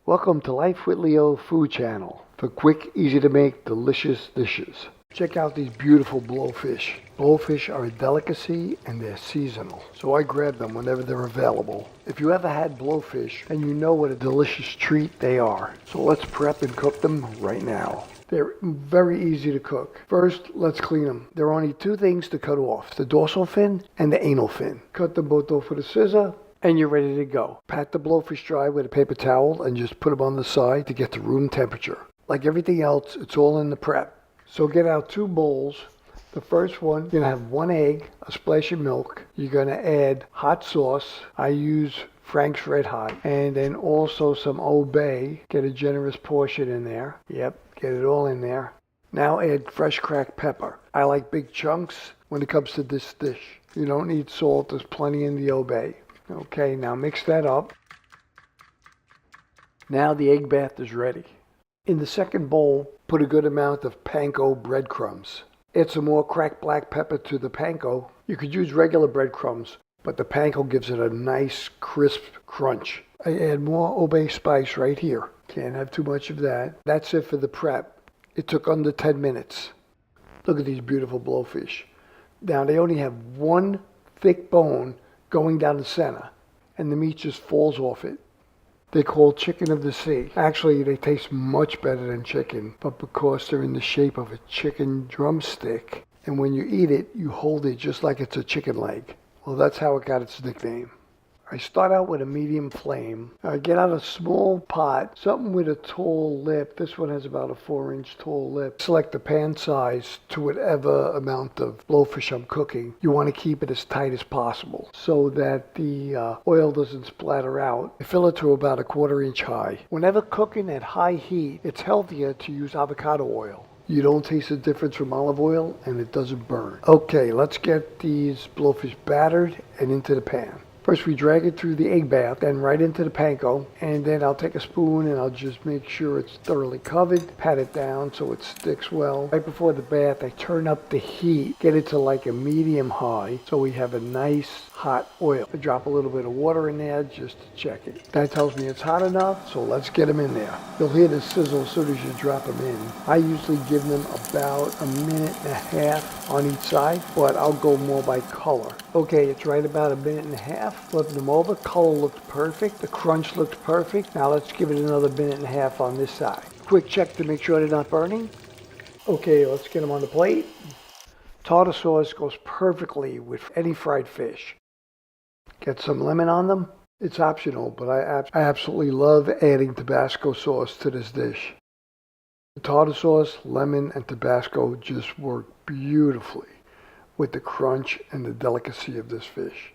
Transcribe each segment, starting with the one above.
Welcome to Life with Leo Food Channel for quick, easy to make, delicious dishes. Check out these beautiful blowfish. Blowfish are a delicacy and they're seasonal, so I grab them whenever they're available. If you ever had blowfish, then you know what a delicious treat they are. So let's prep and cook them right now. They're very easy to cook. First, let's clean them. There are only two things to cut off, the dorsal fin and the anal fin. Cut them both off with a scissor, and you're ready to go. Pat the blowfish dry with a paper towel and just put them on the side to get to room temperature. Like everything else, it's all in the prep. So get out 2 bowls. The first one, you're gonna have 1 egg, a splash of milk. You're gonna add hot sauce. I use Frank's Red Hot. And then also some Old Bay. Get a generous portion in there. Yep, get it all in there. Now add fresh cracked pepper. I like big chunks when it comes to this dish. You don't need salt, there's plenty in the Old Bay. Okay, now mix that up. Now the egg bath is ready. In the second bowl, put a good amount of panko breadcrumbs. Add some more cracked black pepper to the panko. You could use regular breadcrumbs, but the panko gives it a nice crisp crunch. I add more Old Bay spice right here. Can't have too much of that. That's it for the prep. It took under 10 minutes. Look at these beautiful blowfish. Now they only have one thick bone going down the center, and the meat just falls off it. They're called chicken of the sea. Actually, they taste much better than chicken, but because they're in the shape of a chicken drumstick, and when you eat it, you hold it just like it's a chicken leg. Well, that's how it got its nickname. I start out with a medium flame. I get out a small pot, something with a tall lip. This one has about a 4-inch tall lip. Select the pan size to whatever amount of blowfish I'm cooking. You want to keep it as tight as possible so that the oil doesn't splatter out. I fill it to about a 1/4 inch high. Whenever cooking at high heat, it's healthier to use avocado oil. You don't taste the difference from olive oil and it doesn't burn. Okay, let's get these blowfish battered and into the pan. First we drag it through the egg bath, then right into the panko, and then I'll take a spoon and I'll just make sure it's thoroughly covered, pat it down so it sticks well. Right before the bath, I turn up the heat, get it to like a medium high, so we have a nice hot oil. I drop a little bit of water in there just to check it. That tells me it's hot enough, so let's get them in there. You'll hear the sizzle as soon as you drop them in. I usually give them about 1.5 minutes on each side, but I'll go more by color. Okay, it's right about 1.5 minutes. Flipping them over, color looked perfect, the crunch looked perfect. Now let's give it another 1.5 minutes on this side. Quick check to make sure they're not burning. Okay, let's get them on the plate. Tartar sauce goes perfectly with any fried fish. Get some lemon on them. It's optional, but I absolutely love adding Tabasco sauce to this dish. The tartar sauce, lemon, and Tabasco just work beautifully with the crunch and the delicacy of this fish.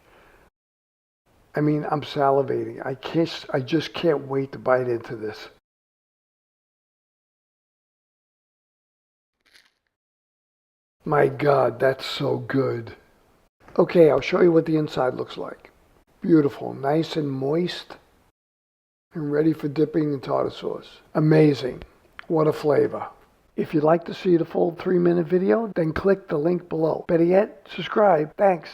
I mean, I'm salivating. I just can't wait to bite into this. My God, that's so good. Okay, I'll show you what the inside looks like. Beautiful, nice and moist, and ready for dipping in tartar sauce. Amazing. What a flavor. If you'd like to see the full 3-minute video, then click the link below. Better yet, subscribe. Thanks.